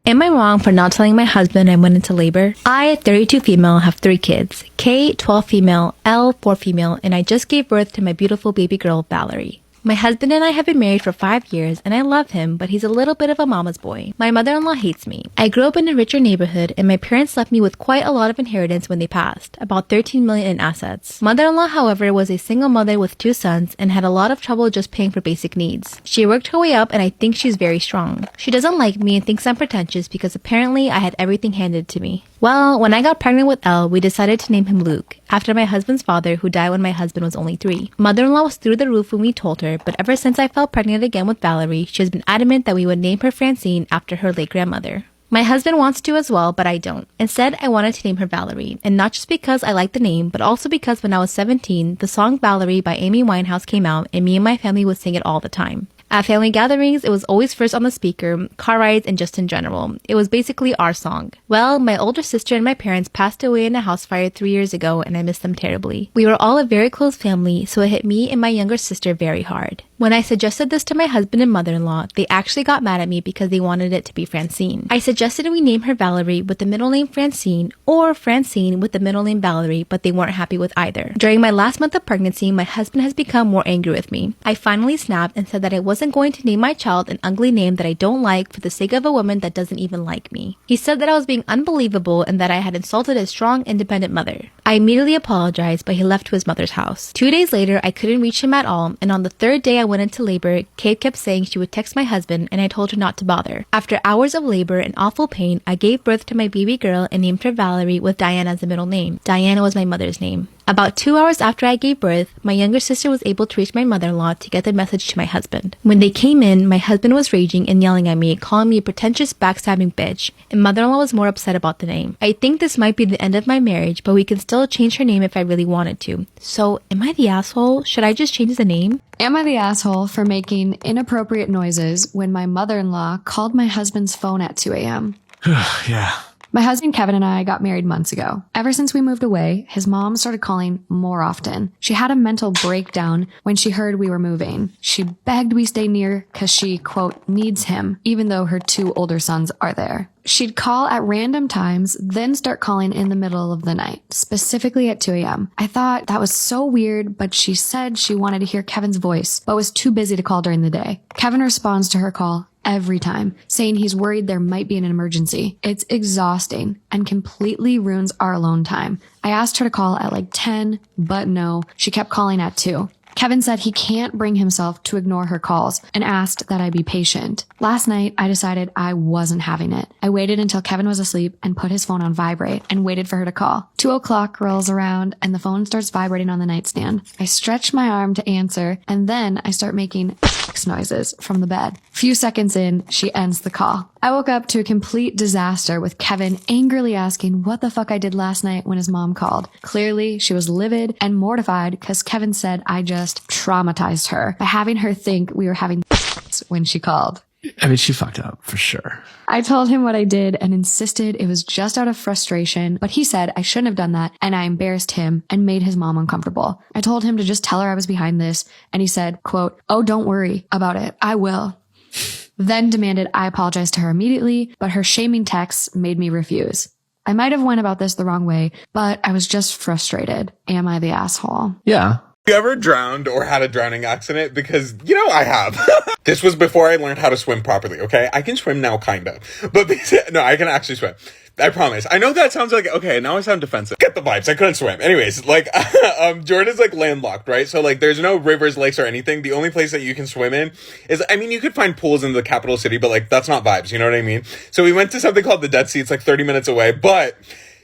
Am I wrong for not telling my husband I went into labor? I, 32 female, have 3 kids. K, 12 female, L, 4 female, and I just gave birth to my beautiful baby girl, Valerie. My husband and I have been married for 5 years, and I love him, but he's a little bit of a mama's boy. My mother-in-law hates me. I grew up in a richer neighborhood, and my parents left me with quite a lot of inheritance when they passed, about $13 million in assets. Mother-in-law, however, was a single mother with 2 sons and had a lot of trouble just paying for basic needs. She worked her way up, and I think she's very strong. She doesn't like me and thinks I'm pretentious because apparently I had everything handed to me. Well, when I got pregnant with Elle, we decided to name him Luke, after my husband's father who died when my husband was only 3. Mother-in-law was through the roof when we told her, but ever since I fell pregnant again with Valerie, she has been adamant that we would name her Francine after her late grandmother. My husband wants to as well, but I don't. Instead, I wanted to name her Valerie, and not just because I like the name, but also because when I was 17, the song Valerie by Amy Winehouse came out, and me and my family would sing it all the time. At family gatherings, it was always first on the speaker, car rides, and just in general. It was basically our song. Well, my older sister and my parents passed away in a house fire 3 years ago, and I miss them terribly. We were all a very close family, so it hit me and my younger sister very hard. When I suggested this to my husband and mother-in-law, they actually got mad at me because they wanted it to be Francine. I suggested we name her Valerie with the middle name Francine, or Francine with the middle name Valerie, but they weren't happy with either. During my last month of pregnancy, my husband has become more angry with me. I finally snapped and said that I wasn't going to name my child an ugly name that I don't like for the sake of a woman that doesn't even like me. He said that I was being unbelievable and that I had insulted a strong, independent mother. I immediately apologized, but he left to his mother's house. 2 days later, I couldn't reach him at all, and on the 3rd day I went into labor, Kate kept saying she would text my husband, and I told her not to bother. After hours of labor and awful pain, I gave birth to my baby girl and named her Valerie with Diana as the middle name. Diana was my mother's name. About 2 hours after I gave birth, my younger sister was able to reach my mother-in-law to get the message to my husband. When they came in, my husband was raging and yelling at me, calling me a pretentious, backstabbing bitch, and mother-in-law was more upset about the name. I think this might be the end of my marriage, but we can still change her name if I really wanted to. So, am I the asshole? Should I just change the name? Am I the asshole for making inappropriate noises when my mother-in-law called my husband's phone at 2 a.m.? Yeah. My husband Kevin and I got married months ago. Ever since we moved away, his mom started calling more often. She had a mental breakdown when she heard we were moving. She begged we stay near because she, quote, needs him, even though her 2 older sons are there. She'd call at random times, then start calling in the middle of the night, specifically at 2 a.m. I thought that was so weird, but she said she wanted to hear Kevin's voice, but was too busy to call during the day. Kevin responds to her call every time, saying he's worried there might be an emergency. It's exhausting and completely ruins our alone time. I asked her to call at like 10, but no, she kept calling at 2. Kevin said he can't bring himself to ignore her calls and asked that I be patient. Last night, I decided I wasn't having it. I waited until Kevin was asleep and put his phone on vibrate and waited for her to call. 2 o'clock rolls around and the phone starts vibrating on the nightstand. I stretch my arm to answer and then I start making noises from the bed. Few seconds in, she ends the call. I woke up to a complete disaster with Kevin angrily asking what the fuck I did last night when his mom called. Clearly, she was livid and mortified because Kevin said I just traumatized her by having her think we were having when she called. I mean, she fucked up for sure. I told him what I did and insisted it was just out of frustration, but he said I shouldn't have done that and I embarrassed him and made his mom uncomfortable. I told him to just tell her I was behind this and he said, quote, "Oh, don't worry about it. I will." Then demanded I apologize to her immediately, but her shaming texts made me refuse. I might have went about this the wrong way, but I was just frustrated. Am I the asshole? Yeah. You ever drowned or had a drowning accident? Because, I have. This was before I learned how to swim properly, okay? I can swim now, kind of. But no, I can actually swim. I promise. I know that sounds like, okay, now I sound defensive. Get the vibes. I couldn't swim. Anyways, Jordan's landlocked, right? So there's no rivers, lakes, or anything. The only place that you can swim in is, you could find pools in the capital city, but that's not vibes. You know what I mean? So we went to something called the Dead Sea. It's 30 minutes away, but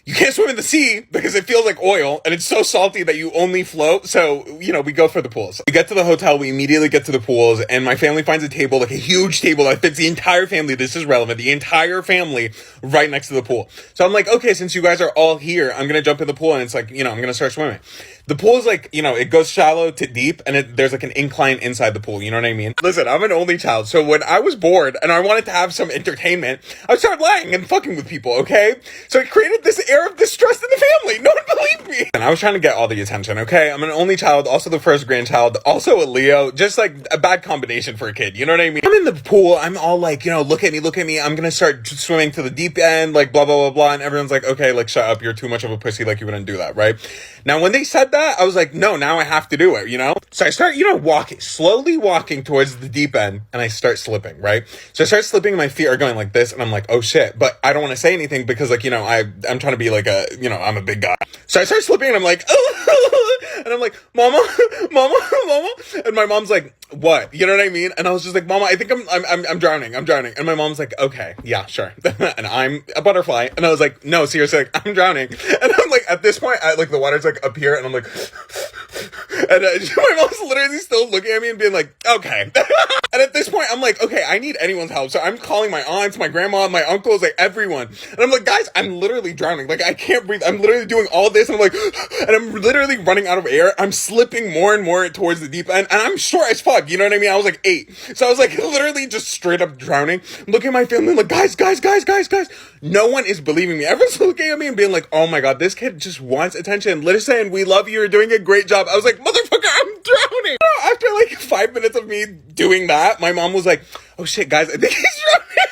you can't swim in the sea because it feels like oil and it's so salty that you only float. So, we go for the pools. We get to the hotel, we immediately get to the pools, and my family finds a table, a huge table that fits the entire family. This is relevant. The entire family right next to the pool. So I'm like, okay, since you guys are all here, I'm going to jump in the pool and it's I'm going to start swimming. The pool is it goes shallow to deep and there's an incline inside the pool. You know what I mean? Listen, I'm an only child. So when I was bored and I wanted to have some entertainment, I would start lying and fucking with people, okay? So it created this air of distrust in the family. No one believed me. And I was trying to get all the attention, okay? I'm an only child, also the first grandchild, also a Leo. Just like a bad combination for a kid, you know what I mean? I'm in the pool, I'm all like, look at me. I'm gonna start swimming to the deep end, like blah, blah, blah, blah. And everyone's like, okay, like shut up, you're too much of a pussy, like you wouldn't do that, right? Now, when they said that, I was like, no, now I have to do it, So I start, slowly walking towards the deep end, and I start slipping, right? So I start slipping, and my feet are going like this, and I'm like, oh shit. But I don't want to say anything because, like, I'm trying to be like I'm a big guy. So I start slipping, and I'm like, and I'm like, mama, and my mom's like, what? You know what I mean? And I was just like, mama, I think I'm drowning. And my mom's like, okay, yeah, sure. And I'm a butterfly. And I was like, no, seriously, like, I'm drowning. And I'm like, at this point, the water's like up here, and I'm like, and my mom's literally still looking at me and being like, okay. And at this point, I'm like, okay, I need anyone's help. So I'm calling my aunts, my grandma, my uncles, like everyone. And I'm like, guys, I'm literally drowning. Like, I can't breathe. I'm literally doing all this. And I'm like, and I'm literally running out of air. I'm slipping more and more towards the deep end. And I'm short as fuck. You know what I mean? I was like 8. So I was like literally just straight up drowning. I'm looking at my family like, guys. No one is believing me. Everyone's looking at me and being like, oh my God, this kid just wants attention. Listen, we love you. You're doing a great job. I was like, motherfucker, I'm drowning. After like 5 minutes of me doing that, my mom was like, oh shit, guys, I think he's drowning.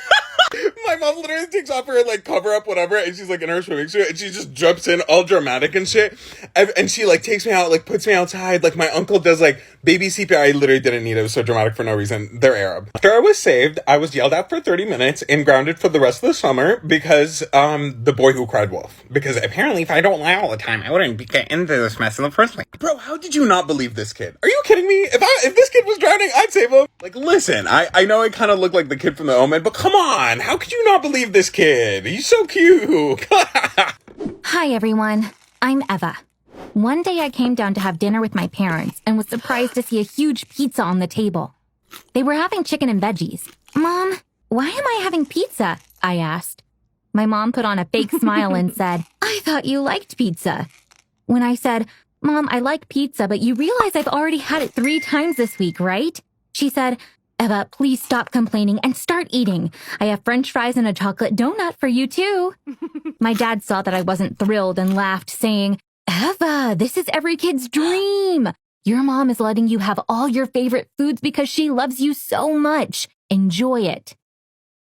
My mom literally takes off her like cover up, whatever, and she's like in her swimming suit, and she just jumps in all dramatic and shit. And she like takes me out, like puts me outside. Like my uncle does like baby CPR. I literally didn't need it. It was so dramatic for no reason. They're Arab. After I was saved, I was yelled at for 30 minutes and grounded for the rest of the summer because the boy who cried wolf. Because apparently if I don't lie all the time, I wouldn't get into this mess in the first place. Bro, how did you not believe this kid? Are you kidding me? If this kid was drowning, I'd save him. Like, listen, I know I kind of look like the kid from The Omen, but come on, how could you not believe this kid? He's so cute. Hi, everyone. I'm Eva. One day I came down to have dinner with my parents and was surprised to see a huge pizza on the table. They were having chicken and veggies. Mom, why am I having pizza? I asked. My mom put on a fake smile and said, I thought you liked pizza. When I said, Mom, I like pizza, but you realize I've already had it 3 times this week, right? She said, Eva, please stop complaining and start eating. I have French fries and a chocolate donut for you too. My dad saw that I wasn't thrilled and laughed, saying, Eva, this is every kid's dream. Your mom is letting you have all your favorite foods because she loves you so much. Enjoy it.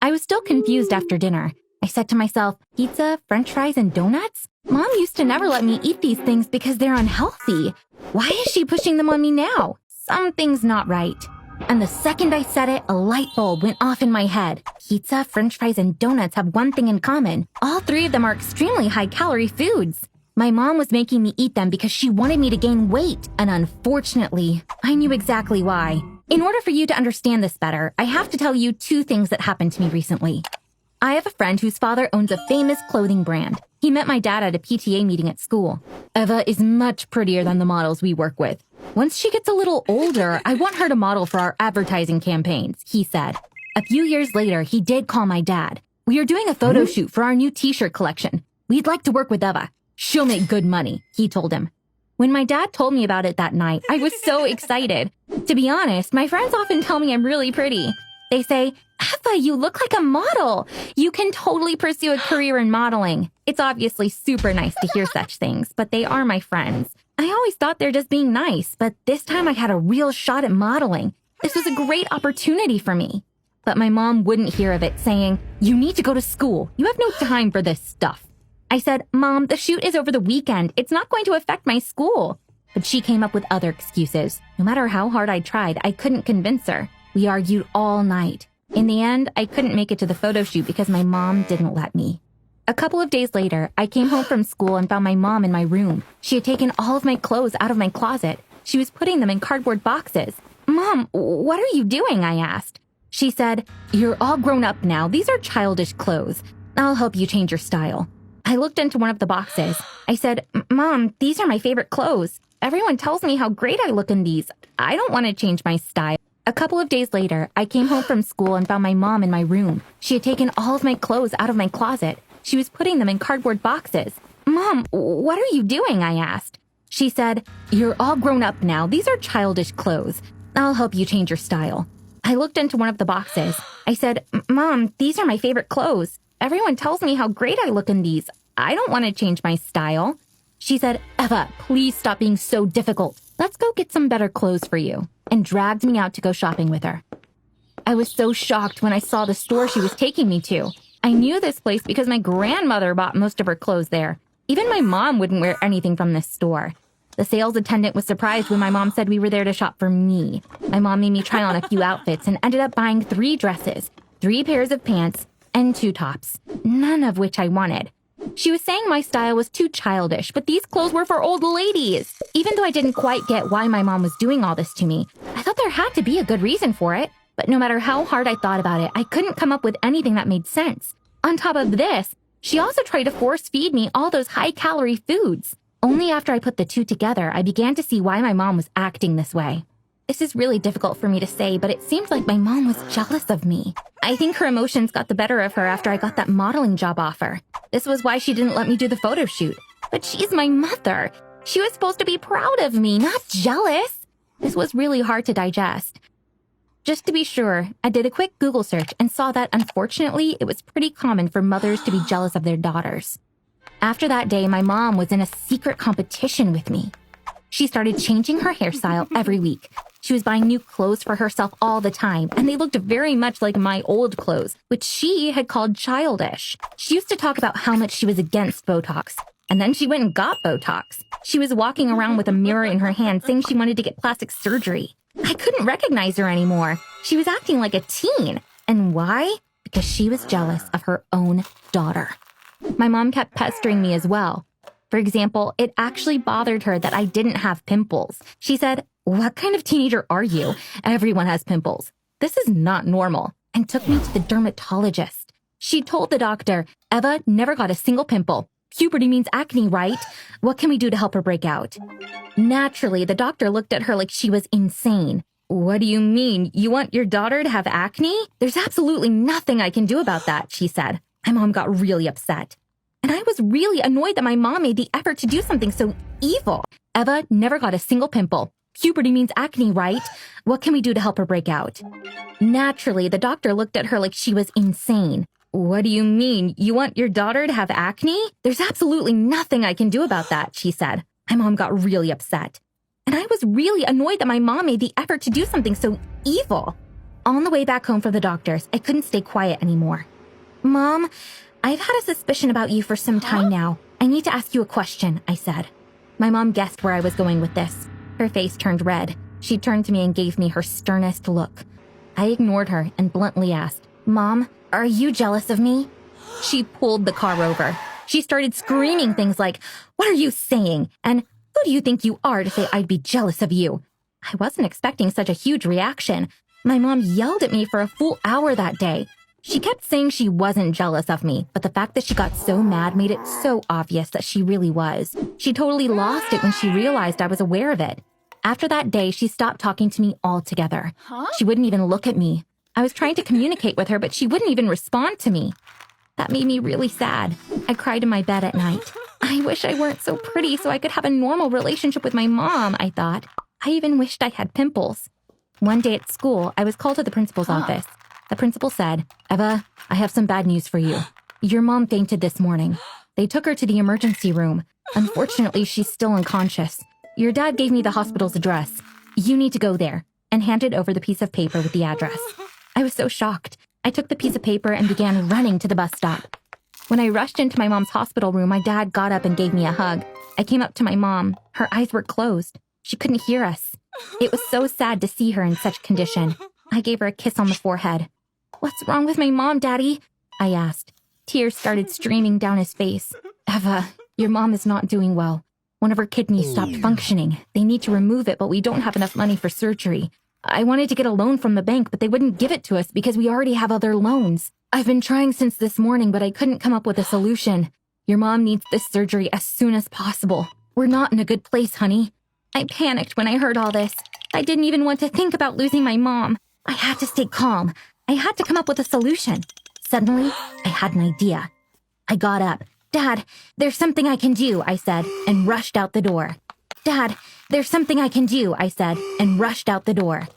I was still confused after dinner. I said to myself, pizza, French fries, and donuts? Mom used to never let me eat these things because they're unhealthy. Why is she pushing them on me now? Something's not right. And the second I said it, a light bulb went off in my head. Pizza, French fries, and donuts have one thing in common. All 3 of them are extremely high-calorie foods. My mom was making me eat them because she wanted me to gain weight, and unfortunately, I knew exactly why. In order for you to understand this better, I have to tell you 2 things that happened to me recently. I have a friend whose father owns a famous clothing brand. He met my dad at a PTA meeting at school. Eva is much prettier than the models we work with. Once she gets a little older, I want her to model for our advertising campaigns, he said. A few years later, he did call my dad. We are doing a photo shoot for our new t-shirt collection. We'd like to work with Eva. She'll make good money, he told him. When my dad told me about it that night, I was so excited. To be honest, my friends often tell me I'm really pretty. They say, Eva, you look like a model. You can totally pursue a career in modeling. It's obviously super nice to hear such things, but they are my friends. I always thought they're just being nice, but this time I had a real shot at modeling. This was a great opportunity for me. But my mom wouldn't hear of it, saying, you need to go to school. You have no time for this stuff. I said, Mom, the shoot is over the weekend. It's not going to affect my school. But she came up with other excuses. No matter how hard I tried, I couldn't convince her. We argued all night. In the end, I couldn't make it to the photo shoot because my mom didn't let me. A couple of days later, I came home from school and found my mom in my room. She had taken all of my clothes out of my closet. She was putting them in cardboard boxes. Mom, what are you doing? I asked. She said, you're all grown up now. These are childish clothes. I'll help you change your style. I looked into one of the boxes. I said, Mom, these are my favorite clothes. Everyone tells me how great I look in these. I don't want to change my style. A couple of days later, I came home from school and found my mom in my room. She had taken all of my clothes out of my closet. She was putting them in cardboard boxes. Mom, what are you doing? I asked. She said, you're all grown up now. These are childish clothes. I'll help you change your style. I looked into one of the boxes. I said, Mom, these are my favorite clothes. Everyone tells me how great I look in these. I don't want to change my style. She said, Eva, please stop being so difficult. Let's go get some better clothes for you, and dragged me out to go shopping with her. I was so shocked when I saw the store she was taking me to. I knew this place because my grandmother bought most of her clothes there. Even my mom wouldn't wear anything from this store. The sales attendant was surprised when my mom said we were there to shop for me. My mom made me try on a few outfits and ended up buying 3 dresses, 3 pairs of pants, and 2 tops, none of which I wanted. She was saying my style was too childish, but these clothes were for old ladies. Even though I didn't quite get why my mom was doing all this to me, I thought there had to be a good reason for it. But no matter how hard I thought about it, I couldn't come up with anything that made sense. On top of this, she also tried to force feed me all those high-calorie foods. Only after I put the 2 together, I began to see why my mom was acting this way. This is really difficult for me to say, but it seems like my mom was jealous of me. I think her emotions got the better of her after I got that modeling job offer. This was why she didn't let me do the photo shoot. But she's my mother. She was supposed to be proud of me, not jealous. This was really hard to digest. Just to be sure, I did a quick Google search and saw that, unfortunately, it was pretty common for mothers to be jealous of their daughters. After that day, my mom was in a secret competition with me. She started changing her hairstyle every week. She was buying new clothes for herself all the time, and they looked very much like my old clothes, which she had called childish. She used to talk about how much she was against Botox, and then she went and got Botox. She was walking around with a mirror in her hand saying she wanted to get plastic surgery. I couldn't recognize her anymore. She was acting like a teen. And why? Because she was jealous of her own daughter. My mom kept pestering me as well. For example, it actually bothered her that I didn't have pimples. She said, "What kind of teenager are you? Everyone has pimples. This is not normal," and took me to the dermatologist. She told the doctor, "Eva never got a single pimple. Puberty means acne, right? What can we do to help her break out?" Naturally, the doctor looked at her like she was insane. "What do you mean? You want your daughter to have acne? There's absolutely nothing I can do about that," she said. My mom got really upset. And I was really annoyed that my mom made the effort to do something so evil. "Eva never got a single pimple. Puberty means acne, right? What can we do to help her break out?" Naturally, the doctor looked at her like she was insane. "What do you mean? You want your daughter to have acne? There's absolutely nothing I can do about that," she said. My mom got really upset. And I was really annoyed that my mom made the effort to do something so evil. On the way back home from the doctor's, I couldn't stay quiet anymore. "Mom, I've had a suspicion about you for some time now. I need to ask you a question," I said. My mom guessed where I was going with this. Her face turned red. She turned to me and gave me her sternest look. I ignored her and bluntly asked, "Mom, are you jealous of me?" She pulled the car over. She started screaming things like, "What are you saying?" And "Who do you think you are to say I'd be jealous of you?" I wasn't expecting such a huge reaction. My mom yelled at me for a full hour that day. She kept saying she wasn't jealous of me, but the fact that she got so mad made it so obvious that she really was. She totally lost it when she realized I was aware of it. After that day, she stopped talking to me altogether. She wouldn't even look at me. I was trying to communicate with her, but she wouldn't even respond to me. That made me really sad. I cried in my bed at night. I wish I weren't so pretty so I could have a normal relationship with my mom, I thought. I even wished I had pimples. One day at school, I was called to the principal's office. The principal said, "Eva, I have some bad news for you. Your mom fainted this morning. They took her to the emergency room. Unfortunately, she's still unconscious. Your dad gave me the hospital's address. You need to go there," and handed over the piece of paper with the address. I was so shocked. I took the piece of paper and began running to the bus stop. When I rushed into my mom's hospital room, my dad got up and gave me a hug. I came up to my mom. Her eyes were closed. She couldn't hear us. It was so sad to see her in such condition. I gave her a kiss on the forehead. "What's wrong with my mom, Daddy?" I asked. Tears started streaming down his face. "Eva, your mom is not doing well. One of her kidneys stopped functioning. They need to remove it, but we don't have enough money for surgery. I wanted to get a loan from the bank, but they wouldn't give it to us because we already have other loans. I've been trying since this morning, but I couldn't come up with a solution. Your mom needs this surgery as soon as possible. We're not in a good place, honey." I panicked when I heard all this. I didn't even want to think about losing my mom. I had to stay calm. I had to come up with a solution. Suddenly, I had an idea. I got up. "Dad, there's something I can do," I said, and rushed out the door. "Dad, there's something I can do," I said, and rushed out the door.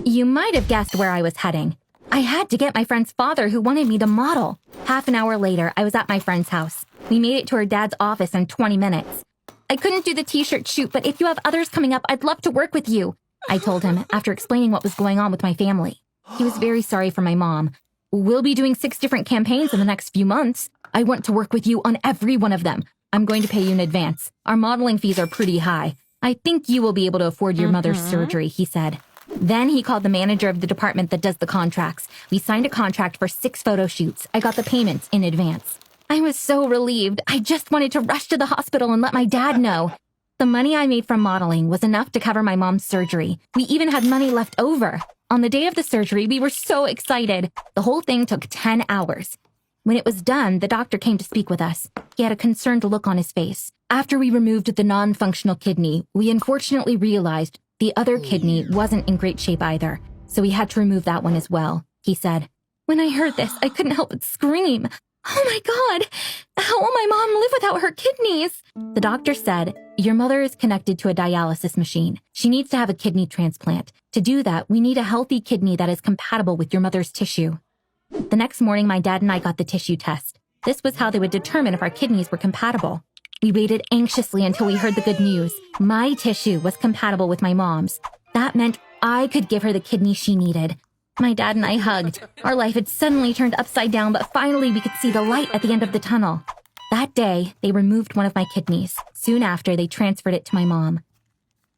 You might have guessed where I was heading. I had to get my friend's father who wanted me to model. Half an hour later, I was at my friend's house. We made it to her dad's office in 20 minutes. I couldn't do the t-shirt shoot, but if you have others coming up, I'd love to work with you, I told him after explaining what was going on with my family. He was very sorry for my mom. We'll be doing 6 different campaigns in the next few months. I want to work with you on every one of them. I'm going to pay you in advance. Our modeling fees are pretty high. I think you will be able to afford your mother's surgery, he said. Then he called the manager of the department that does the contracts. We signed a contract for 6 photo shoots. I got the payments in advance. I was so relieved. I just wanted to rush to the hospital and let my dad know. The money I made from modeling was enough to cover my mom's surgery. We even had money left over. On the day of the surgery, we were so excited. The whole thing took 10 hours. When it was done, the doctor came to speak with us. He had a concerned look on his face. After we removed the non-functional kidney, we unfortunately realized the other kidney wasn't in great shape either, so we had to remove that one as well, he said. When I heard this, I couldn't help but scream. Oh my God! How will my mom live without her kidneys? The doctor said, your mother is connected to a dialysis machine. She needs to have a kidney transplant. To do that, we need a healthy kidney that is compatible with your mother's tissue. The next morning, my dad and I got the tissue test. This was how they would determine if our kidneys were compatible. We waited anxiously until we heard the good news. My tissue was compatible with my mom's. That meant I could give her the kidney she needed. My dad and I hugged. Our life had suddenly turned upside down, but finally we could see the light at the end of the tunnel. That day, they removed one of my kidneys. Soon after, they transferred it to my mom.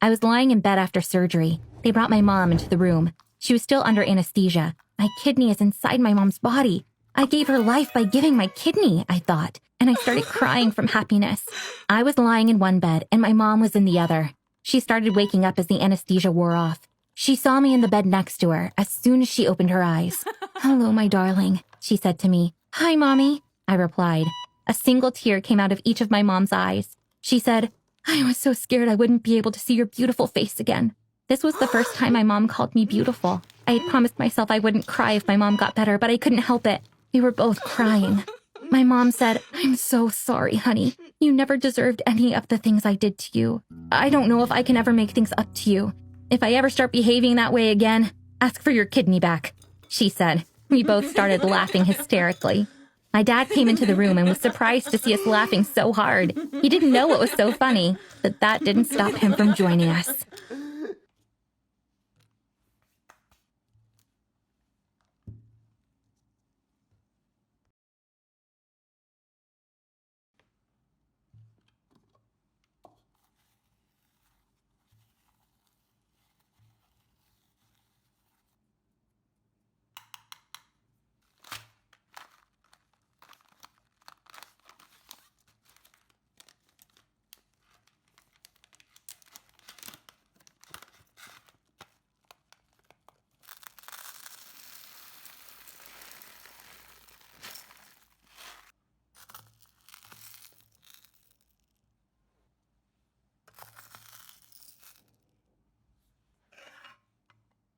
I was lying in bed after surgery. They brought my mom into the room. She was still under anesthesia. My kidney is inside my mom's body. I gave her life by giving my kidney, I thought, and I started crying from happiness. I was lying in one bed, and my mom was in the other. She started waking up as the anesthesia wore off. She saw me in the bed next to her as soon as she opened her eyes. Hello, my darling, she said to me. Hi, Mommy, I replied. A single tear came out of each of my mom's eyes. She said, I was so scared I wouldn't be able to see your beautiful face again. This was the first time my mom called me beautiful. I had promised myself I wouldn't cry if my mom got better, but I couldn't help it. We were both crying. My mom said, I'm so sorry, honey. You never deserved any of the things I did to you. I don't know if I can ever make things up to you. If I ever start behaving that way again, ask for your kidney back, she said. We both started laughing hysterically. My dad came into the room and was surprised to see us laughing so hard. He didn't know what was so funny, but that didn't stop him from joining us.